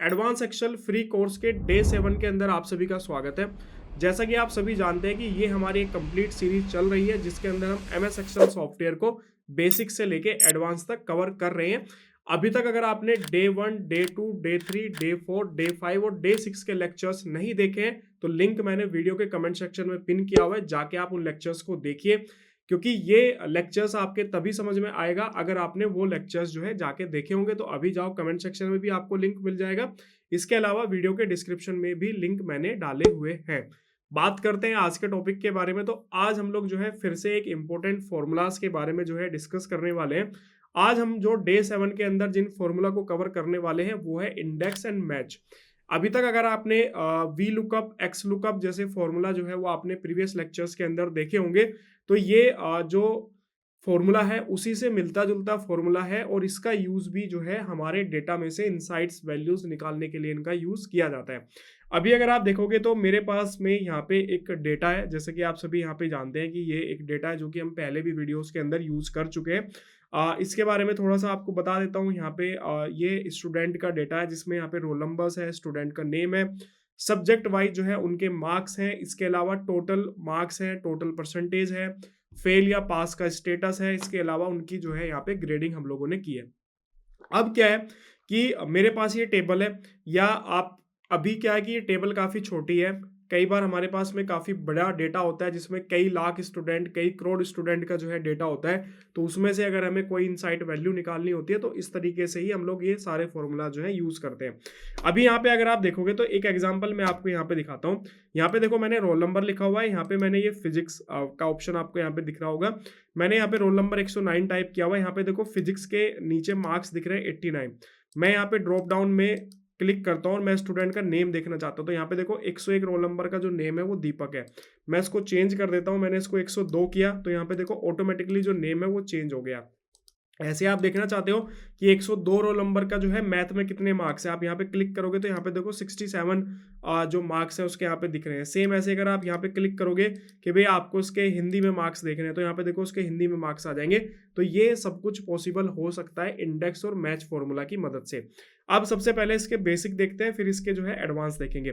Advance Excel free course के day 7 के अंदर आप सभी का स्वागत है। जैसा कि आप सभी जानते हैं कि ये हमारी एक कंप्लीट सीरीज चल रही है जिसके अंदर हम एमएस एक्सेल सॉफ्टवेयर को बेसिक से लेके एडवांस तक कवर कर रहे हैं। अभी तक अगर आपने day 1, day 2, day 3, day 4, day 5 और डे 6 के लेक्चर्स नहीं देखे हैं तो लिंक मैंने वीडियो के कमेंट सेक्शन में पिन किया हुआ है, जाके आप उन लेक्चर्स को देखिए, क्योंकि ये लेक्चर्स आपके तभी समझ में आएगा अगर आपने वो लेक्चर्स जो है जाके देखे होंगे। तो अभी जाओ, कमेंट सेक्शन में भी आपको लिंक मिल जाएगा। इसके अलावा वीडियो के डिस्क्रिप्शन में भी लिंक मैंने डाले हुए हैं। बात करते हैं आज के टॉपिक के बारे में। तो आज हम लोग जो है फिर से एक इंपॉर्टेंट फॉर्मूलाज के बारे में जो है डिस्कस करने वाले हैं। आज हम जो डे 7 के अंदर जिन फॉर्मूला को कवर करने वाले हैं वो है इंडेक्स एंड मैच। अभी तक अगर आपने वी लुकअप, एक्स लुकअप जैसे फॉर्मूला जो है वो आपने प्रीवियस लेक्चर्स के अंदर देखे होंगे, तो ये जो फॉर्मूला है उसी से मिलता जुलता फॉर्मूला है और इसका यूज भी जो है हमारे डेटा में से इनसाइट्स वैल्यूज निकालने के लिए इनका यूज किया जाता है। अभी अगर आप देखोगे तो मेरे पास में यहाँ पे एक डेटा है, जैसे कि आप सभी यहाँ पे जानते हैं कि ये एक डेटा है जो कि हम पहले भी वीडियोस के अंदर यूज कर चुके हैं। इसके बारे में थोड़ा सा आपको बता देता हूँ। यहाँ पे ये स्टूडेंट का डेटा है जिसमें यहाँ पे रोल नंबर्स है, स्टूडेंट का नेम है, सब्जेक्ट वाइज जो है उनके मार्क्स हैं, इसके अलावा टोटल मार्क्स है, टोटल परसेंटेज है, फेल या पास का स्टेटस है, इसके अलावा उनकी जो है यहाँ पे ग्रेडिंग हम लोगों ने की है। अब क्या है कि मेरे पास ये टेबल है, या आप अभी क्या है कि ये टेबल काफ़ी छोटी है। कई बार हमारे पास में काफ़ी बड़ा डेटा होता है जिसमें कई लाख स्टूडेंट, कई करोड़ स्टूडेंट का जो है डेटा होता है, तो उसमें से अगर हमें कोई इनसाइट वैल्यू निकालनी होती है तो इस तरीके से ही हम लोग ये सारे फॉर्मूला जो है यूज़ करते हैं। अभी यहाँ पे अगर आप देखोगे तो एक एग्जाम्पल मैं आपको यहाँ पे दिखाता हूँ। यहाँ पे देखो, मैंने रोल नंबर लिखा हुआ है, यहाँ पे मैंने ये फिजिक्स का ऑप्शन आपको यहाँ पे दिख रहा होगा। मैंने यहाँ पे रोल नंबर 109 टाइप किया हुआ है। यहाँ पे देखो फिजिक्स के नीचे मार्क्स दिख रहे हैं 89। मैं यहाँ पे ड्रॉप डाउन में क्लिक करता हूँ और मैं स्टूडेंट का नेम देखना चाहता हूँ। तो यहाँ पे देखो 101 रोल नंबर का जो नेम है वो दीपक है। मैं इसको चेंज कर देता हूँ, मैंने इसको 102 किया तो यहाँ पे देखो ऑटोमेटिकली जो नेम है वो चेंज हो गया। ऐसे आप देखना चाहते हो कि 102 रोल नंबर का जो है मैथ में कितने मार्क्स है, आप यहाँ पे क्लिक करोगे तो यहाँ पे देखो 67 जो मार्क्स है उसके यहाँ पे दिख रहे हैं। सेम ऐसे अगर आप यहाँ पे क्लिक करोगे कि भाई आपको उसके हिंदी में मार्क्स देखने हैं तो यहाँ पे देखो उसके हिंदी में मार्क्स आ जाएंगे। तो ये सब कुछ पॉसिबल हो सकता है इंडेक्स और मैच फॉर्मूला की मदद से। अब सबसे पहले इसके बेसिक देखते हैं, फिर इसके जो है एडवांस देखेंगे।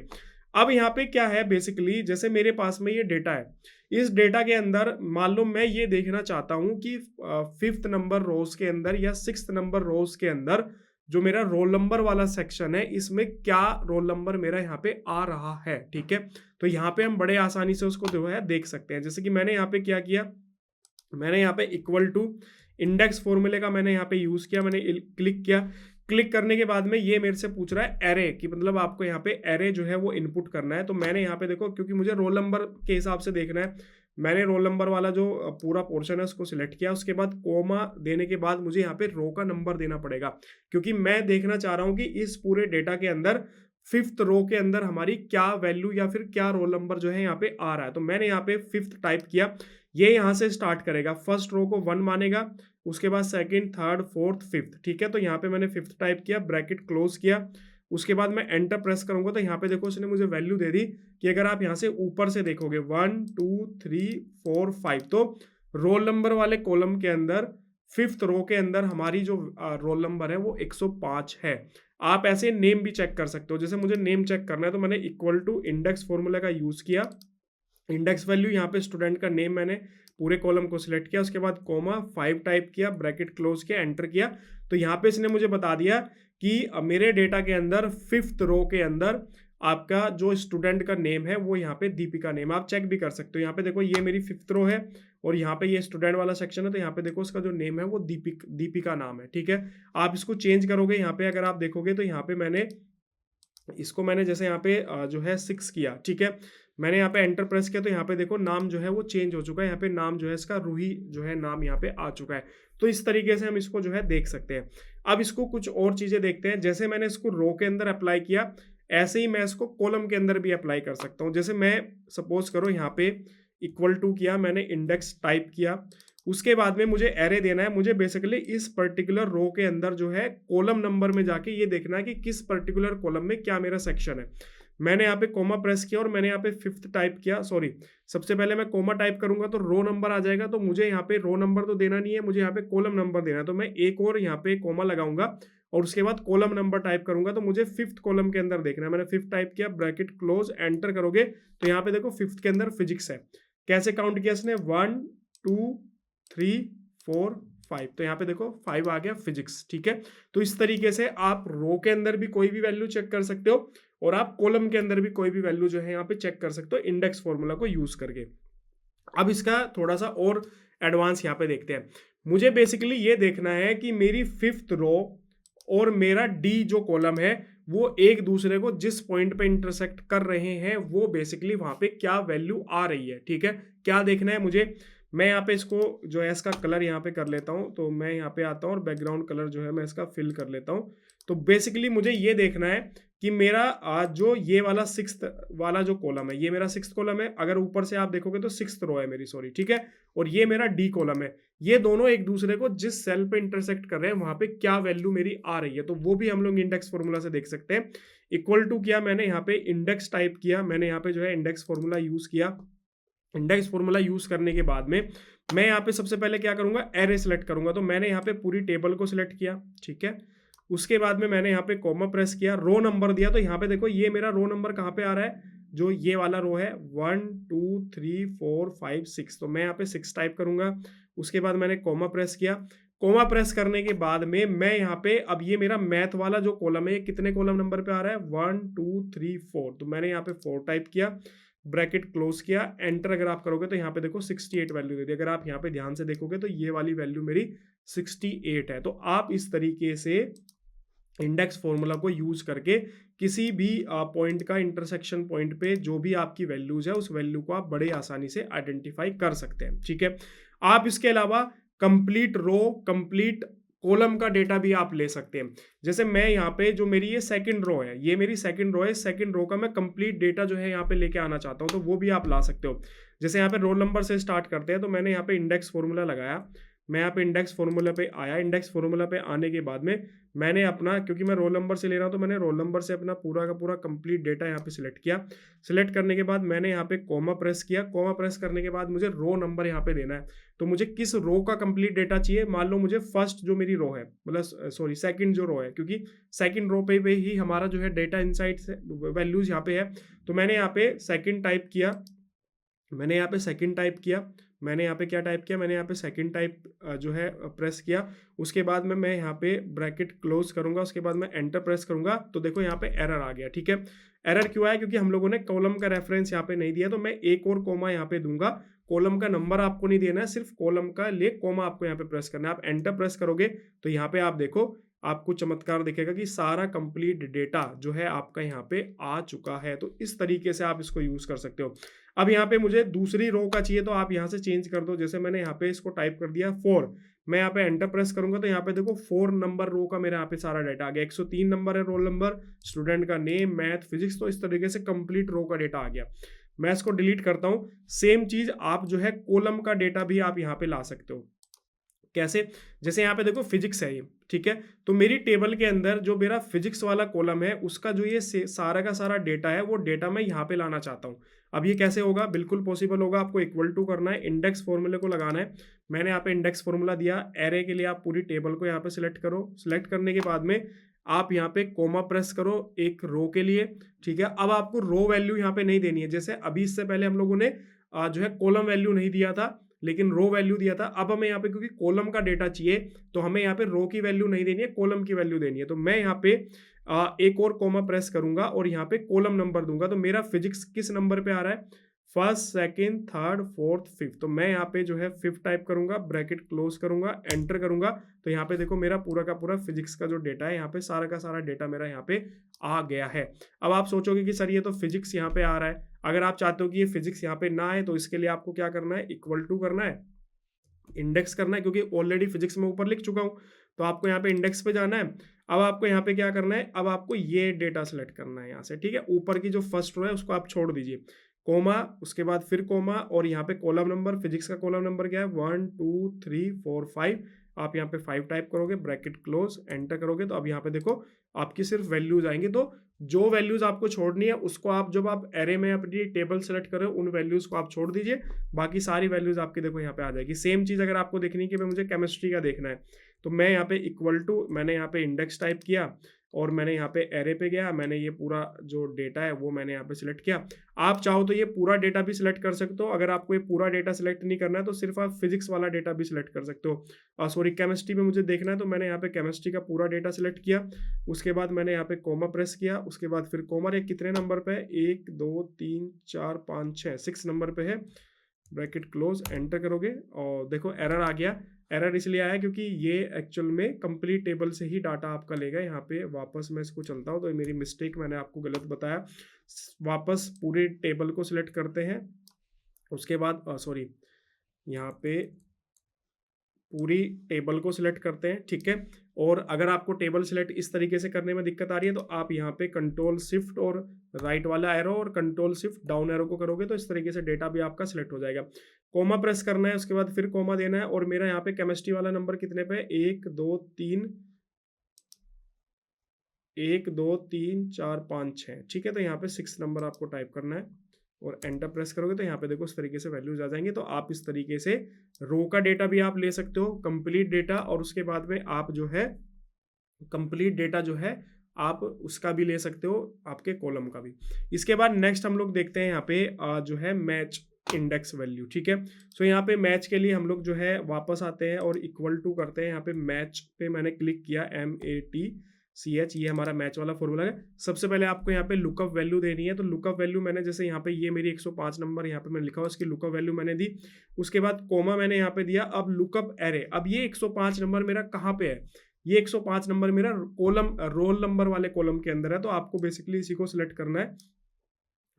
अब यहाँ पे क्या है, बेसिकली जैसे मेरे पास में ये डेटा है, इस डेटा के अंदर मान लो मैं ये देखना चाहता हूँ कि 5th नंबर रोज के अंदर या 6th नंबर रोज के अंदर जो मेरा रोल नंबर वाला सेक्शन है इसमें क्या रोल नंबर मेरा यहाँ पे आ रहा है। ठीक है, तो यहाँ पे हम बड़े आसानी से उसको जो है देख सकते हैं। जैसे कि मैंने यहाँ पे क्या किया, मैंने यहाँ पे इक्वल टू इंडेक्स फॉर्मूले का मैंने यहाँ पे यूज किया, मैंने क्लिक किया। क्लिक करने के बाद में ये मेरे से पूछ रहा है एरे कि मतलब आपको यहाँ पे एरे जो है वो इनपुट करना है। तो मैंने यहाँ पे देखो, क्योंकि मुझे रोल नंबर के हिसाब से देखना है, मैंने रोल नंबर वाला जो पूरा पोर्शन है उसको सिलेक्ट किया। उसके बाद कोमा देने के बाद मुझे यहाँ पे रो का नंबर देना पड़ेगा, क्योंकि मैं देखना चाह रहा हूँ कि इस पूरे डेटा के अंदर 5th रो के अंदर हमारी क्या वैल्यू या फिर क्या रोल नंबर जो है यहाँ पे आ रहा है। तो मैंने यहाँ पे 5th टाइप किया। ये यहाँ से स्टार्ट करेगा, फर्स्ट रो को 1 मानेगा, उसके बाद सेकंड, थर्ड, फोर्थ, 5th। ठीक है, तो यहाँ पे मैंने 5th टाइप किया, ब्रैकेट क्लोज किया। उसके बाद मैं एंटर प्रेस करूंगा तो यहाँ पे देखो उसने मुझे वैल्यू दे दी कि अगर आप यहाँ से ऊपर से देखोगे 1 2 3 4 5, तो रोल नंबर वाले कॉलम के अंदर 5th रो के अंदर हमारी जो रोल नंबर है वो 105 है। आप ऐसे नेम भी चेक कर सकते हो। जैसे मुझे नेम चेक करना है तो मैंने इक्वल टू इंडेक्स फॉर्मूला का यूज किया। इंडेक्स वैल्यू यहाँ पे स्टूडेंट का नेम मैंने पूरे कॉलम को सिलेक्ट किया, उसके बाद कोमा 5 टाइप किया, ब्रैकेट क्लोज किया, एंटर किया। तो यहाँ पे इसने मुझे बता दिया कि मेरे डेटा के अंदर 5th रो के अंदर आपका जो स्टूडेंट का नेम है वो यहाँ पे दीपिका नेम। आप चेक भी कर सकते हो। यहाँ पे देखो ये मेरी 5th रो है और यहाँ पे ये स्टूडेंट वाला सेक्शन है, तो यहाँ पे देखो उसका जो नेम है वो दीपिका नाम है। ठीक है, आप इसको चेंज करोगे, यहाँ पे अगर आप देखोगे तो यहाँ पे मैंने जैसे यहाँ पे जो है 6 किया। ठीक है, मैंने यहाँ पे एंटर प्रेस किया तो यहाँ पे देखो नाम जो है वो चेंज हो चुका है। यहाँ पे नाम जो है इसका रूही जो है नाम यहाँ पे आ चुका है। तो इस तरीके से हम इसको जो है देख सकते हैं। अब इसको कुछ और चीजें देखते हैं। जैसे मैंने इसको रो के अंदर अप्लाई किया, ऐसे ही मैं इसको कॉलम के अंदर भी अप्लाई कर सकता हूँ। जैसे मैं सपोज करो यहाँ पे इक्वल टू किया, मैंने इंडेक्स टाइप किया, उसके बाद में मुझे एरे देना है। मुझे बेसिकली इस पर्टिकुलर रो के अंदर जो है कॉलम नंबर में जाके ये देखना है कि किस पर्टिकुलर कॉलम में क्या मेरा सेक्शन है। मैंने यहाँ पे कोमा प्रेस किया और मैंने यहाँ पे 5th टाइप किया, सॉरी सबसे पहले मैं कोमा टाइप करूंगा तो रो नंबर आ जाएगा। तो मुझे यहाँ पे रो नंबर तो देना नहीं है, मुझे यहाँ पे कॉलम नंबर देना है। तो मैं एक और यहाँ पे कोमा लगाऊंगा और उसके बाद कॉलम नंबर टाइप करूंगा तो मुझे फिफ्थ कॉलम के अंदर देखना है। मैंने फिफ्थ टाइप किया, ब्रैकेट क्लोज, एंटर करोगे तो यहाँ पे देखो फिफ्थ के अंदर फिजिक्स है। कैसे काउंट किया इसने, 1 2 3 4 5, तो यहाँ पे देखो 5 आ गया फिजिक्स। ठीक है, तो इस तरीके से आप रो के अंदर भी कोई भी वैल्यू चेक कर सकते हो और आप कॉलम के अंदर भी कोई भी वैल्यू जो है यहाँ पे चेक कर सकते हो इंडेक्स फॉर्मूला को यूज करके। अब इसका थोड़ा सा और एडवांस यहाँ पे देखते हैं। मुझे बेसिकली ये देखना है कि मेरी फिफ्थ रो और मेरा डी जो कॉलम है वो एक दूसरे को जिस पॉइंट पे इंटरसेक्ट कर रहे हैं वो बेसिकली वहां पे क्या वैल्यू आ रही है। ठीक है, क्या देखना है मुझे, मैं यहाँ पे इसको जो है इसका कलर यहाँ पे कर लेता हूँ। तो मैं यहाँ पे आता हूँ और बैकग्राउंड कलर जो है मैं इसका फिल कर लेता हूँ। तो बेसिकली मुझे ये देखना है कि मेरा जो ये वाला सिक्स्थ वाला जो कॉलम है, ये मेरा सिक्स्थ कॉलम है। अगर ऊपर से आप देखोगे तो सिक्स्थ रो है मेरी, सॉरी, ठीक है, और ये मेरा डी कॉलम है। ये दोनों एक दूसरे को जिस सेल पे इंटरसेक्ट कर रहे हैं वहां पे क्या वैल्यू मेरी आ रही है, तो वो भी हम लोग इंडेक्स फॉर्मूला से देख सकते हैं। इक्वल टू किया मैंने यहाँ पे, इंडेक्स टाइप किया मैंने यहाँ पे जो है इंडेक्स फॉर्मूला यूज किया। इंडेक्स फॉर्मूला यूज करने के बाद में मैं यहाँ पे सबसे पहले क्या करूंगा, एरे सेलेक्ट करूंगा। तो मैंने यहाँ पे पूरी टेबल को सिलेक्ट किया। ठीक है, उसके बाद में मैंने यहाँ पे कॉमा प्रेस किया, रो नंबर दिया। तो यहाँ पे देखो ये मेरा रो नंबर कहाँ पे आ रहा है, जो ये वाला रो है 1 2 3 4 5 6, तो मैं यहाँ पे 6 टाइप करूंगा। उसके बाद मैंने कॉमा प्रेस किया। कॉमा प्रेस करने के बाद में मैं यहाँ पे, अब ये मेरा मैथ वाला जो कॉलम है ये कितने कॉलम नंबर पे आ रहा है, 1 2 3 4, तो मैंने यहाँ पे 4 टाइप किया, ब्रैकेट क्लोज किया, एंटर अगर आप करोगे तो यहाँ पे देखो 68 वैल्यू दे दी। अगर आप यहाँ पे ध्यान से देखोगे तो ये वाली वैल्यू मेरी 68 है। तो आप इस तरीके से इंडेक्स फॉर्मूला को यूज करके किसी भी पॉइंट का इंटरसेक्शन पॉइंट पे जो भी आपकी वैल्यूज है उस वैल्यू को आप बड़े आसानी से आइडेंटिफाई कर सकते हैं। ठीक है, आप इसके अलावा कंप्लीट रो, कंप्लीट कॉलम का डेटा भी आप ले सकते हैं। जैसे मैं यहाँ पे जो मेरी ये सेकंड रो है, ये मेरी सेकंड रो है, सेकंड रो का मैं कंप्लीट डेटा जो है यहाँ पे लेके आना चाहता हूँ तो वो भी आप ला सकते हो। जैसे यहाँ पे रोल नंबर से स्टार्ट करते हैं, तो मैंने यहाँ पे इंडेक्स फॉर्मूला लगाया, मैं यहाँ पे इंडेक्स फॉर्मूला पे आया। इंडेक्स फॉर्मूला पे आने के बाद में मैंने अपना, क्योंकि मैं रोल नंबर से ले रहा हूँ तो मैंने रोल नंबर से अपना पूरा का पूरा कंप्लीट डेटा यहाँ पे सिलेक्ट किया। सिलेक्ट करने के बाद मैंने यहाँ पे कॉमा प्रेस किया। कॉमा प्रेस करने के बाद मुझे रो नंबर यहाँ पे देना है। तो मुझे किस रो का कंप्लीट डेटा चाहिए, मान लो मुझे फर्स्ट जो मेरी रो है, मतलब सॉरी सेकंड जो रो है, क्योंकि सेकंड रो पे ही हमारा जो है डेटा इनसाइट से वैल्यूज यहाँ पे है। तो मैंने यहाँ पे सेकंड टाइप किया, मैंने यहाँ पे सेकंड टाइप किया, मैंने यहाँ पे क्या टाइप किया, मैंने यहाँ पे सेकंड टाइप जो है प्रेस किया। उसके बाद में मैं यहाँ पे ब्रैकेट क्लोज करूंगा, उसके बाद मैं एंटर प्रेस करूंगा। तो देखो यहाँ पे एरर आ गया। ठीक है, एरर क्यों आया, क्योंकि हम लोगों ने कॉलम का रेफरेंस यहाँ पे नहीं दिया। तो मैं एक और कोमा यहाँ पे दूंगा, कॉलम का नंबर आपको नहीं देना है, सिर्फ कॉलम का लिए कोमा आपको यहाँ पे प्रेस करना है। आप एंटर प्रेस करोगे तो यहाँ पे आप देखो, आपको चमत्कार दिखेगा कि सारा कंप्लीट डेटा जो है आपका यहाँ पे आ चुका है। तो इस तरीके से आप इसको यूज कर सकते हो। अब यहाँ पे मुझे दूसरी रो का चाहिए तो आप यहाँ से चेंज कर दो। जैसे मैंने यहाँ पे इसको टाइप कर दिया 4, मैं यहाँ पे एंटर प्रेस करूंगा तो यहाँ पे देखो 4 नंबर रो का मेरे यहाँ पे सारा डाटा आ गया। 103 नंबर है रोल नंबर, स्टूडेंट का नेम, मैथ, फिजिक्स, तो इस तरीके से कंप्लीट रो का डेटा आ गया। मैं इसको डिलीट करता हूँ। सेम चीज आप जो है कॉलम का डेटा भी आप यहाँ पे ला सकते हो। कैसे, जैसे यहाँ पे देखो फिजिक्स है ये, ठीक है, तो मेरी टेबल के अंदर जो मेरा फिजिक्स वाला कॉलम है उसका जो ये सारा का सारा डेटा है वो डेटा मैं यहाँ पे लाना चाहता हूँ। अब ये कैसे होगा, बिल्कुल पॉसिबल होगा। आपको इक्वल टू करना है, इंडेक्स फॉर्मूले को लगाना है। मैंने यहाँ पे इंडेक्स फॉर्मूला दिया। एरे के लिए आप पूरी टेबल को यहाँ पे सिलेक्ट करो। सिलेक्ट करने के बाद में आप यहाँ पे कोमा प्रेस करो एक रो के लिए। ठीक है, अब आपको रो वैल्यू यहाँ पे नहीं देनी है। जैसे अभी इससे पहले हम लोगों ने जो है कॉलम वैल्यू नहीं दिया था लेकिन रो वैल्यू दिया था। अब हमें यहाँ पे क्योंकि कॉलम का डेटा चाहिए तो हमें यहाँ पे रो की वैल्यू नहीं देनी है, कॉलम की वैल्यू देनी है। तो मैं यहाँ पे एक और कोमा प्रेस करूंगा और यहाँ पे कॉलम नंबर दूंगा। तो मेरा फिजिक्स किस नंबर पे आ रहा है, first, second, third, fourth, fifth. तो मैं यहाँ पे जो है फिफ्थ टाइप करूंगा, ब्रैकेट क्लोज करूंगा, एंटर करूंगा। तो यहाँ पे देखो मेरा पूरा का पूरा फिजिक्स का जो डेटा है यहाँ पे सारा का सारा डेटा मेरा यहाँ पे आ गया है। अब आप सोचोगे कि सर ये तो फिजिक्स यहाँ पे आ रहा है। अगर आप चाहते हो कि ये फिजिक्स यहाँ पे ना आए तो इसके लिए आपको क्या करना है, इक्वल टू करना है, इंडेक्स करना है, क्योंकि ऑलरेडी फिजिक्स में ऊपर लिख चुका हूँ। तो आपको यहाँ पे इंडेक्स पे जाना है। अब आपको यहाँ पे क्या करना है, अब आपको ये डेटा सेलेक्ट करना है यहाँ से। ठीक है, ऊपर की जो फर्स्ट रो है उसको आप छोड़ दीजिए, कोमा, उसके बाद फिर कोमा, और यहाँ पे कॉलम नंबर, फिजिक्स का कॉलम नंबर क्या है 1 2 3 4 5। आप यहाँ पे 5 टाइप करोगे, ब्रैकेट क्लोज, एंटर करोगे। तो अब यहाँ पे देखो आपकी सिर्फ वैल्यूज आएंगे। तो जो वैल्यूज़ आपको छोड़नी है उसको आप जब आप एरे में अपनी टेबल सेलेक्ट करें उन वैल्यूज़ को आप छोड़ दीजिए, बाकी सारी वैल्यूज़ आपकी देखो यहाँ पे आ जाएगी। सेम चीज़ अगर आपको देखनी है कि भाई मुझे केमिस्ट्री का देखना है, तो मैं यहाँ पे इक्वल टू मैंने यहाँ पे इंडेक्स टाइप किया और मैंने यहाँ पे एरे पे गया, मैंने ये पूरा जो डेटा है वो मैंने यहाँ पे सिलेक्ट किया। आप चाहो तो ये पूरा डेटा भी सिलेक्ट कर सकते हो, अगर आपको ये पूरा डेटा सिलेक्ट नहीं करना है तो सिर्फ आप फिजिक्स वाला डेटा भी सिलेक्ट कर सकते हो। सॉरी, केमिस्ट्री में मुझे देखना है तो मैंने यहाँ पे केमिस्ट्री का पूरा डेटा सिलेक्ट किया, उसके बाद मैंने यहाँ पे कोमा प्रेस किया, उसके बाद फिर कोमा रे कितने नंबर पे है, 1 2 3 4 5 6 6 नंबर पे है, ब्रैकेट क्लोज, एंटर करोगे और देखो एरर आ गया। एरर इसलिए आया क्योंकि ये एक्चुअल में कंप्लीट टेबल से ही डाटा आपका लेगा। यहाँ पे वापस मैं इसको चलता हूँ, तो मेरी मिस्टेक, मैंने आपको गलत बताया। वापस पूरे टेबल को सिलेक्ट करते हैं, उसके बाद सॉरी, यहाँ पे पूरी टेबल को सिलेक्ट करते हैं, ठीक है। और अगर आपको टेबल सिलेक्ट इस तरीके से करने में दिक्कत आ रही है तो आप यहाँ पे कंट्रोल शिफ्ट और राइट वाला एरो और कंट्रोल शिफ्ट डाउन एरो को करोगे तो इस तरीके से डेटा भी आपका सिलेक्ट हो जाएगा। कोमा प्रेस करना है, उसके बाद फिर कोमा देना है, और मेरा यहाँ पे केमिस्ट्री वाला नंबर कितने पे है, 1 2 3 1 2 3 4 5 6, ठीक है। तो यहाँ पे 6 नंबर आपको टाइप करना है और एंटर प्रेस करोगे तो यहाँ पे देखो इस तरीके से वैल्यूज आ जाएंगे। तो आप इस तरीके से रो का डेटा भी आप ले सकते हो, कंप्लीट डेटा, और उसके बाद में आप जो है कंप्लीट डेटा जो है आप उसका भी ले सकते हो, आपके कॉलम का भी। इसके बाद नेक्स्ट हम लोग देखते हैं यहाँ पे जो है मैच इंडेक्स वैल्यू, ठीक है। सो यहाँ पे मैच के लिए हम लोग जो है वापस आते हैं और इक्वल टू करते हैं। यहाँ पे मैच पे मैंने क्लिक किया, MATCH, ये हमारा मैच वाला फॉर्मूला है। सबसे पहले आपको यहाँ पे लुकअप वैल्यू देनी है, तो लुकअप वैल्यू मैंने जैसे यहाँ पे ये मेरी 105 नंबर यहाँ पे मैंने लिखा हुआ, इसकी लुकअप वैल्यू मैंने दी। उसके बाद कोमा मैंने यहाँ पे दिया। अब लुकअप एरे, अब ये 105 नंबर मेरा कहाँ पे है, ये 105 नंबर मेरा कॉलम रोल नंबर वाले कॉलम के अंदर है। तो आपको बेसिकली इसी को सिलेक्ट करना है।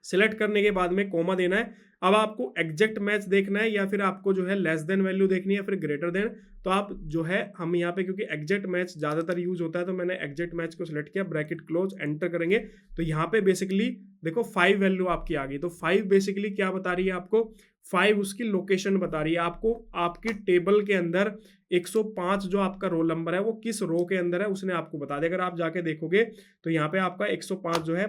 सिलेक्ट करने के बाद में कोमा देना है। अब आपको एग्जैक्ट मैच देखना है या फिर आपको जो है लेस देन वैल्यू देखनी है, फिर ग्रेटर देन, तो आप जो है हम यहाँ पे क्योंकि एग्जैक्ट मैच ज्यादातर यूज होता है तो मैंने एग्जैक्ट मैच को सिलेक्ट किया, ब्रैकेट क्लोज, एंटर करेंगे तो यहाँ पे बेसिकली देखो 5 वैल्यू आपकी आ गई। तो 5 बेसिकली क्या बता रही है आपको, 5 उसकी लोकेशन बता रही है आपको, आपकी टेबल के अंदर 105 जो आपका रोल नंबर है वो किस रो के अंदर है उसने आपको बता दिया। अगर आप जाके देखोगे तो यहाँ पे आपका 105 जो है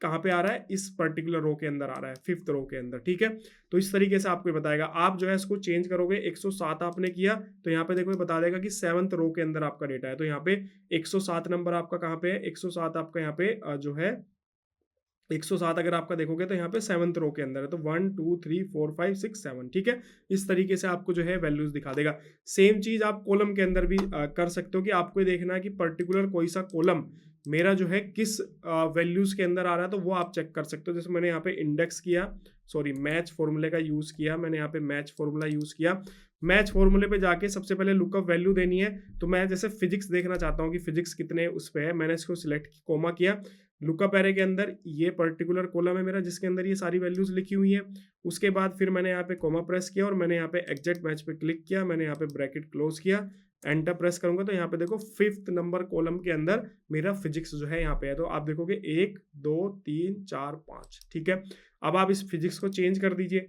कहाँ पे आ रहा है, इस पर्टिकुलर रो के अंदर आ रहा है, 5th रो के अंदर, ठीक है। तो इस तरीके से आपको बताएगा। आप जो है इसको चेंज करोगे, 107 आपने किया तो यहाँ पे देखो बता देगा कि 7th रो के अंदर आपका डेटा है। तो यहाँ पे 107 नंबर आपका कहाँ पे है, 107 आपका यहाँ पे जो है 107 अगर आपका देखोगे तो यहाँ पे 7th रो के अंदर है। तो 1 2 3 4 5 6 7, ठीक है। इस तरीके से आपको जो है वैल्यूज दिखा देगा। सेम चीज आप कॉलम के अंदर भी कर सकते हो कि आपको ये देखना है कि पर्टिकुलर कोई सा कॉलम मेरा जो है किस वैल्यूज के अंदर आ रहा है, तो वो आप चेक कर सकते हो। जैसे मैंने यहाँ पे इंडेक्स किया, सॉरी मैच फॉर्मूले का यूज किया, मैंने यहाँ पे मैच फॉर्मूला यूज किया। मैच फॉर्मूले पे जाके सबसे पहले लुकअप वैल्यू देनी है। तो मैं जैसे फिजिक्स देखना चाहता हूँ कि फिजिक्स कितने उस पे है, मैंने इसको सिलेक्ट कोमा किया। लुकअप एरे के अंदर ये पर्टिकुलर कॉलम है मेरा जिसके अंदर ये सारी वैल्यूज लिखी हुई है। उसके बाद फिर मैंने यहाँ पे कोमा प्रेस किया और मैंने यहाँ पे एग्जैक्ट मैच पे क्लिक किया, मैंने यहाँ पे ब्रैकेट क्लोज किया, एंटर प्रेस करूंगा तो यहाँ पे देखो 5th नंबर कॉलम के अंदर मेरा फिजिक्स जो है यहाँ पे है। तो आप देखोगे 1 2 3 4 5, ठीक है। अब आप इस फिजिक्स को चेंज कर दीजिए,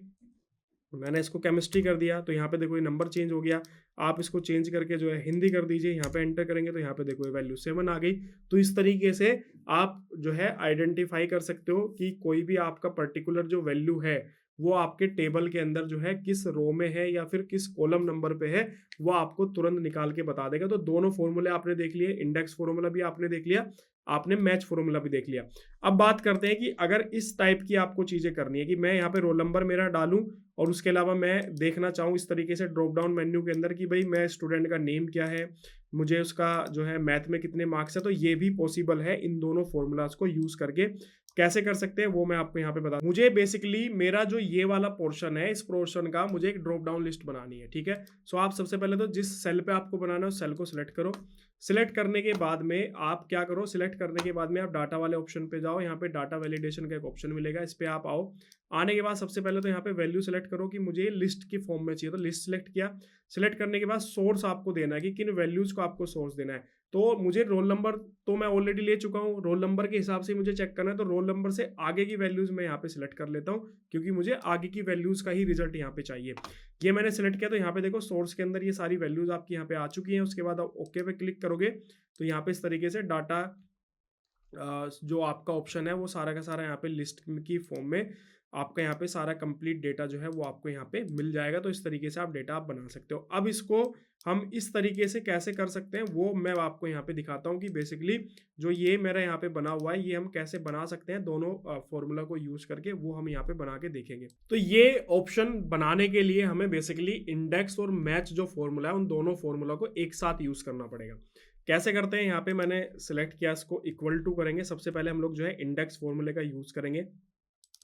मैंने इसको केमिस्ट्री कर दिया तो यहाँ पे देखो ये नंबर चेंज हो गया। आप इसको चेंज करके जो है हिंदी कर दीजिए, यहाँ पे एंटर करेंगे तो यहाँ पे देखो ये वैल्यू 7 आ गई। तो इस तरीके से आप जो है आइडेंटिफाई कर सकते हो कि कोई भी आपका पर्टिकुलर जो वैल्यू है वो आपके टेबल के अंदर जो है किस रो में है या फिर किस कॉलम नंबर पे है, वो आपको तुरंत निकाल के बता देगा। तो दोनों फॉर्मूले आपने देख लिए, इंडेक्स फॉर्मूला भी आपने देख लिया, आपने मैच फॉर्मूला भी देख लिया। अब बात करते हैं कि अगर इस टाइप की आपको चीजें करनी है कि मैं यहाँ पे रोल नंबर मेरा डालूं और उसके अलावा मैं देखना चाहूँ इस तरीके से ड्रॉप डाउन मेन्यू के अंदर कि भाई मैं स्टूडेंट का नेम क्या है, मुझे उसका जो है मैथ में कितने मार्क्स है, तो ये भी पॉसिबल है इन दोनों फॉर्मूलाज को यूज करके। कैसे कर सकते हैं वो मैं आपको यहाँ पे बता, मुझे बेसिकली मेरा जो ये वाला पोर्शन है इस पोर्शन का मुझे एक ड्रॉप डाउन लिस्ट बनानी है, ठीक है। सो आप सबसे पहले तो जिस सेल पे आपको बनाना है उस सेल को सिलेक्ट करो। सिलेक्ट करने के बाद में आप क्या करो, सिलेक्ट करने के बाद में आप डाटा वाले ऑप्शन पे जाओ, यहाँ पे डाटा वैलिडेशन का एक ऑप्शन मिलेगा, इस पे आप आओ। आने के बाद सबसे पहले तो यहाँ पे वैल्यू सेलेक्ट करो कि मुझे लिस्ट की फॉर्म में चाहिए, तो लिस्ट सेलेक्ट किया। सिलेक्ट करने के बाद सोर्स आपको देना है कि किन वैल्यूज को आपको सोर्स देना है। तो मुझे रोल नंबर तो मैं ऑलरेडी ले चुका हूँ, रोल नंबर के हिसाब से मुझे चेक करना है, तो रोल नंबर से आगे की वैल्यूज मैं यहाँ पे सिलेक्ट कर लेता हूँ क्योंकि मुझे आगे की वैल्यूज का ही रिजल्ट यहाँ पे चाहिए। ये मैंने सिलेक्ट किया तो यहाँ पे देखो सोर्स के अंदर ये सारी वैल्यूज आपकी यहाँ पे आ चुकी हैं। उसके बाद आप ओके पे क्लिक करोगे तो यहाँ पे इस तरीके से डाटा जो आपका ऑप्शन है वो सारा का सारा यहाँ पे लिस्ट की फॉर्म में आपका यहाँ पे सारा कंप्लीट डेटा जो है वो आपको यहाँ पे मिल जाएगा। तो इस तरीके से आप डेटा आप बना सकते हो। अब इसको हम इस तरीके से कैसे कर सकते हैं वो मैं आपको यहाँ पे दिखाता हूँ कि बेसिकली जो ये मेरा यहाँ पे बना हुआ है ये हम कैसे बना सकते हैं, दोनों फॉर्मूला को यूज करके वो हम यहाँ पे बना के देखेंगे। तो ये ऑप्शन बनाने के लिए हमें बेसिकली इंडेक्स और मैच जो फॉर्मूला है उन दोनों फॉर्मूला को एक साथ यूज करना पड़ेगा। कैसे करते हैं, यहाँ पे मैंने सिलेक्ट किया, इसको इक्वल टू करेंगे। सबसे पहले हम लोग जो है इंडेक्स फॉर्मूले का यूज करेंगे।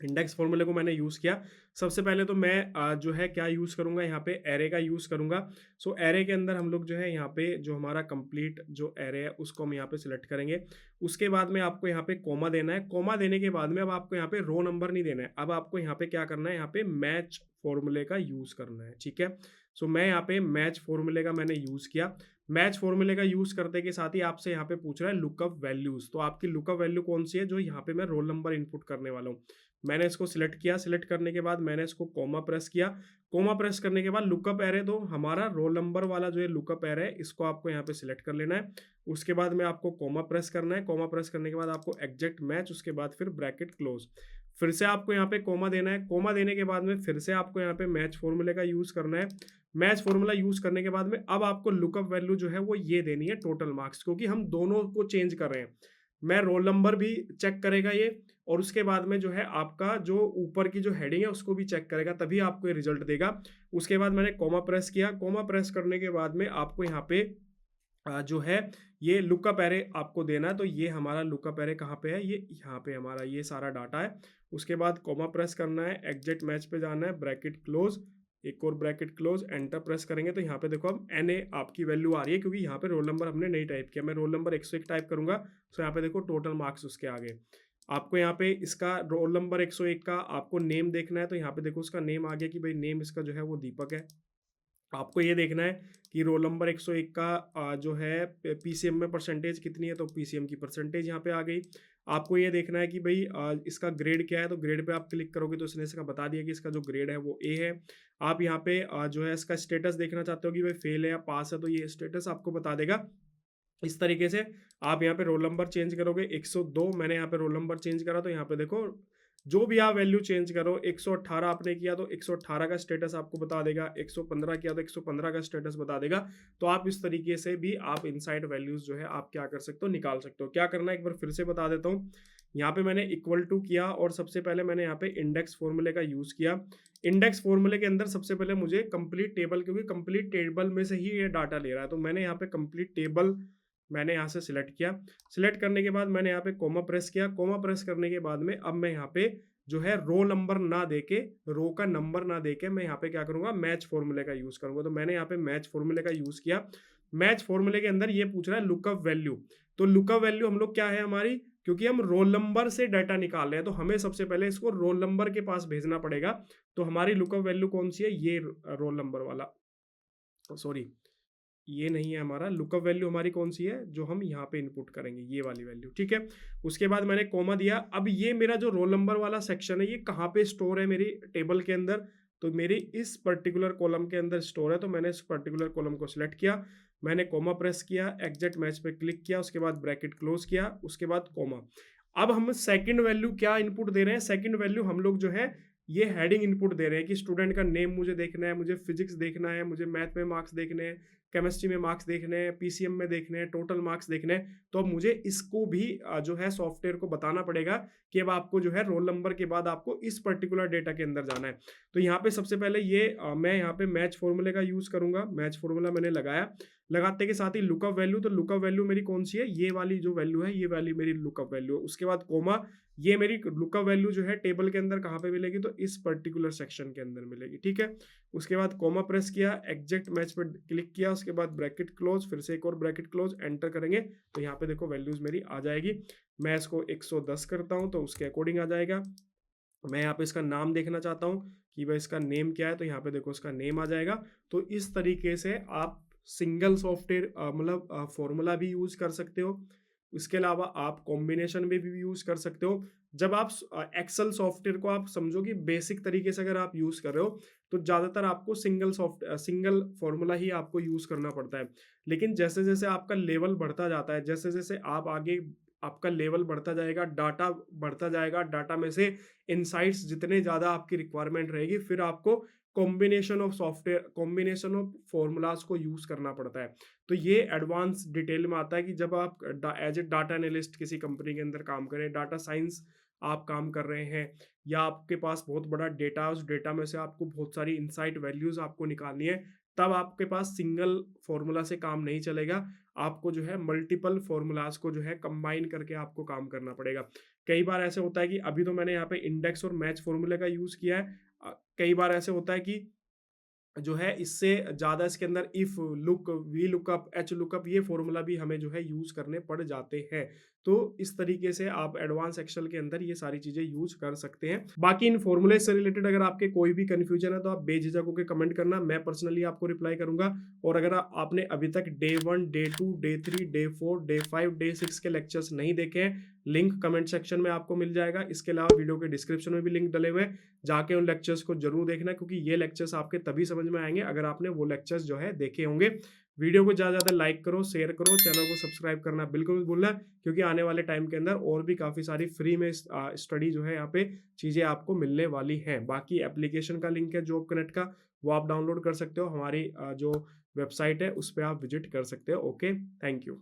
इंडेक्स फॉर्मूले को मैंने यूज़ किया। सबसे पहले तो मैं जो है क्या यूज़ करूँगा, यहाँ पे एरे का यूज़ करूँगा। सो एरे के अंदर हम लोग जो है यहाँ पे जो हमारा कंप्लीट जो एरे है उसको हम यहाँ पे सिलेक्ट करेंगे। उसके बाद में आपको यहाँ पे कॉमा देना है। कॉमा देने के बाद में अब आपको यहाँ पे रो नंबर नहीं देना है, अब आपको यहाँ पे क्या करना है, यहाँ पे मैच फॉर्मूले का यूज़ करना है। ठीक है, सो मैं यहाँ पे मैच फॉर्मूले का मैंने यूज़ किया। मैच फॉर्मूले का यूज़ करते के साथ ही आपसे यहाँ पे पूछ रहा है लुकअप वैल्यूज़। तो आपकी लुकअप वैल्यू कौन सी है, जो यहाँ पे मैं रोल नंबर इनपुट करने वाला हूँ। मैंने इसको सिलेक्ट किया। सिलेक्ट करने के बाद मैंने इसको कॉमा प्रेस किया। कॉमा प्रेस करने के बाद लुकअप एरे, तो हमारा रोल नंबर वाला जो है लुकअप एरे है इसको आपको यहाँ पे सिलेक्ट कर लेना है। उसके बाद में आपको कॉमा प्रेस करना है। कॉमा प्रेस करने के बाद आपको एग्जैक्ट मैच, उसके बाद फिर ब्रैकेट क्लोज। फिर से आपको यहाँ पे कॉमा देना है। कॉमा देने के बाद में फिर से आपको यहाँ पे मैच फॉर्मूले का यूज़ करना है। मैच फॉर्मूला यूज़ करने के बाद में अब आपको लुकअप वैल्यू जो है वो ये देनी है, टोटल मार्क्स, क्योंकि हम दोनों को चेंज कर रहे हैं। मैं रोल नंबर भी चेक करेगा ये, और उसके बाद में जो है आपका जो ऊपर की जो हेडिंग है उसको भी चेक करेगा, तभी आपको ये रिजल्ट देगा। उसके बाद मैंने कॉमा प्रेस किया। कॉमा प्रेस करने के बाद में आपको यहाँ पे जो है ये लुकअप एरे आपको देना है। तो ये हमारा लुकअप एरे कहाँ पे है, ये यहाँ पे हमारा ये सारा डाटा है। उसके बाद कॉमा प्रेस करना है, एग्जैक्ट मैच पे जाना है, ब्रैकेट क्लोज, एक और ब्रैकेट क्लोज, एंटर प्रेस करेंगे तो यहाँ पे देखो अब NA आपकी वैल्यू आ रही है, क्योंकि यहाँ पे रोल नंबर हमने नहीं टाइप किया। मैं रोल नंबर 101 टाइप करूंगा तो यहाँ पे देखो टोटल मार्क्स उसके आगे। आपको यहाँ पे इसका रोल नंबर 101 का आपको नेम देखना है, तो यहाँ पे देखो उसका नेम आ गया कि भाई नेम इसका जो है वो दीपक है। आपको ये देखना है कि रोल नंबर 101 का जो है PCM में परसेंटेज कितनी है, तो PCM की परसेंटेज यहाँ पे आ गई। आपको ये देखना है कि भाई इसका ग्रेड क्या है, तो ग्रेड पे आप क्लिक करोगे तो इसने इसका बता दिया कि इसका जो ग्रेड है वो A है। आप यहाँ पे जो है इसका स्टेटस देखना चाहते हो कि भाई फेल है या पास है, तो ये स्टेटस आपको बता देगा। इस तरीके से आप यहाँ पे रोल नंबर चेंज करोगे। 102 मैंने यहाँ पे रोल नंबर चेंज करा, तो यहाँ पे देखो जो भी आप वैल्यू चेंज करो, 118 आपने किया तो 118 का स्टेटस आपको बता देगा, 115 किया तो 115 का स्टेटस बता देगा। तो आप इस तरीके से भी आप इनसाइड वैल्यूज जो है आप क्या कर सकते हो, निकाल सकते हो। क्या करना है एक बार फिर से बता देता हूँ। यहाँ पे मैंने इक्वल टू किया और सबसे पहले मैंने यहाँ पे इंडेक्स फॉर्मूले का यूज किया। इंडेक्स फॉर्मूले के अंदर सबसे पहले मुझे कंप्लीट टेबल, क्योंकि कंप्लीट टेबल में से ही ये डाटा ले रहा है, तो मैंने यहाँ पे कंप्लीट टेबल मैंने यहाँ से सिलेक्ट किया। सिलेक्ट करने के बाद मैंने यहाँ पे कॉमा प्रेस किया। कॉमा प्रेस करने के बाद में अब मैं यहाँ पे जो है रो नंबर ना देके, रो का नंबर ना देके मैं यहाँ पे क्या करूंगा, मैच फॉर्मूले का यूज करूंगा। तो मैंने यहाँ पे मैच फॉर्मूले का यूज किया। मैच फॉर्मूले के अंदर ये पूछ रहा है लुकअप वैल्यू। तो लुकअप वैल्यू हम लोग क्या है हमारी, क्योंकि हम रोल नंबर से डाटा निकाल रहे हैं तो हमें सबसे पहले इसको रोल नंबर के पास भेजना पड़ेगा। तो हमारी लुकअप वैल्यू कौन सी है, ये रोल नंबर वाला, सॉरी ये नहीं है हमारा। लुकअप वैल्यू हमारी कौन सी है जो हम यहाँ पे इनपुट करेंगे, ये वाली वैल्यू। ठीक है, उसके बाद मैंने कॉमा दिया। अब ये मेरा जो रोल नंबर वाला सेक्शन है ये कहाँ पे स्टोर है मेरी टेबल के अंदर, तो मेरी इस पर्टिकुलर कॉलम के अंदर स्टोर है। तो मैंने इस पर्टिकुलर कॉलम को सिलेक्ट किया, मैंने कॉमा प्रेस किया, एग्जैक्ट मैच पे क्लिक किया, उसके बाद ब्रैकेट क्लोज किया, उसके बाद कॉमा। अब हम सेकंड वैल्यू क्या इनपुट दे रहे हैं, सेकंड वैल्यू हम लोग जो है ये हेडिंग इनपुट दे रहे हैं कि स्टूडेंट का नेम मुझे देखना है, मुझे फिजिक्स देखना है, मुझे मैथ में मार्क्स देखने हैं, केमिस्ट्री में मार्क्स देखने हैं, PCM में देखने हैं, टोटल मार्क्स देखने हैं। तो अब मुझे इसको भी जो है सॉफ्टवेयर को बताना पड़ेगा कि अब आपको जो है रोल नंबर के बाद आपको इस पर्टिकुलर डेटा के अंदर जाना है। तो यहाँ पे सबसे पहले ये मैं यहाँ पे मैच फॉर्मूले का यूज करूंगा। मैच फॉर्मूला मैंने लगाया, लगाते के साथ ही लुकअप वैल्यू, तो लुकअप वैल्यू मेरी कौन सी है, ये वाली जो वैल्यू है ये वाली मेरी लुकअप वैल्यू है। उसके बाद कोमा, ये मेरी लुकअप वैल्यू जो है टेबल के अंदर कहाँ पे मिलेगी, तो इस पर्टिकुलर सेक्शन के अंदर मिलेगी। ठीक है, उसके बाद कोमा प्रेस किया, एग्जैक्ट मैच पर क्लिक किया, उसके बाद ब्रैकेट क्लोज, फिर से एक और ब्रैकेट क्लोज, एंटर करेंगे तो यहाँ पे देखो वैल्यूज मेरी आ जाएगी। मैं इसको 110 करता हूँ तो उसके अकॉर्डिंग आ जाएगा। मैं यहाँ पे इसका नाम देखना चाहता हूँ कि भाई इसका नेम क्या है, तो यहाँ पे देखो इसका नेम आ जाएगा। तो इस तरीके से आप सिंगल सॉफ्टवेयर मतलब फॉर्मूला भी यूज कर सकते हो। इसके अलावा आप कॉम्बिनेशन में भी यूज कर सकते हो। जब आप एक्सेल सॉफ्टवेयर को आप समझो कि बेसिक तरीके से अगर आप यूज कर रहे हो तो ज़्यादातर आपको सिंगल फॉर्मूला ही आपको यूज करना पड़ता है। लेकिन जैसे जैसे आपका लेवल बढ़ता जाता है, जैसे जैसे आप आगे आपका लेवल बढ़ता जाएगा, डाटा बढ़ता जाएगा, डाटा में से इनसाइट्स जितने ज़्यादा आपकी रिक्वायरमेंट रहेगी, फिर आपको कॉम्बिनेशन ऑफ फॉर्मूलाज को यूज़ करना पड़ता है। तो ये एडवांस डिटेल में आता है कि जब आप एज ए डाटा एनालिस्ट किसी कंपनी के अंदर काम करें, डाटा साइंस आप काम कर रहे हैं, या आपके पास बहुत बड़ा डेटा, उस डेटा में से आपको बहुत सारी इनसाइट वैल्यूज आपको निकालनी है, तब आपके पास सिंगल फॉर्मूला से काम नहीं चलेगा। आपको जो है मल्टीपल फॉर्मूलाज को जो है कंबाइन करके आपको काम करना पड़ेगा। कई बार ऐसे होता है कि अभी तो मैंने यहाँ पे इंडेक्स और मैच फॉर्मूले का यूज़ किया है। कई बार ऐसे होता है कि जो है इससे ज़्यादा इसके अंदर if look, V lookup, H lookup, ये फॉर्मूला भी हमें जो है यूज़ करने पड़ जाते हैं। तो इस तरीके से आप एडवांस एक्सेल के अंदर ये सारी चीज़ें यूज़ कर सकते हैं। बाकी इन फॉर्मूले से रिलेटेड अगर आपके कोई भी कन्फ्यूजन है तो आप बेझिझक होकर कमेंट करना, मैं पर्सनली आपको रिप्लाई करूंगा। और अगर आपने अभी तक day 1, day 2, day 3, day 4, day 5, day 6 के लेक्चर्स नहीं देखे हैं, लिंक कमेंट सेक्शन में आपको मिल जाएगा। इसके अलावा वीडियो के डिस्क्रिप्शन में भी लिंक डले हुए हैं, जाके उन लेक्चर्स को जरूर देखना, क्योंकि ये लेक्चर्स आपके तभी समझ में आएंगे अगर आपने वो लेक्चर्स जो है देखे होंगे। वीडियो को ज़्यादा ज़्यादा लाइक करो, शेयर करो, चैनल को सब्सक्राइब करना बिल्कुल मत भूलना, क्योंकि आने वाले टाइम के अंदर और भी काफ़ी सारी फ्री में स्टडी जो है यहाँ पे चीज़ें आपको मिलने वाली हैं। बाकी एप्लीकेशन का लिंक है जॉब कनेक्ट का, वो आप डाउनलोड कर सकते हो। हमारी जो वेबसाइट है उस पर आप विजिट कर सकते हो। Okay, thank you.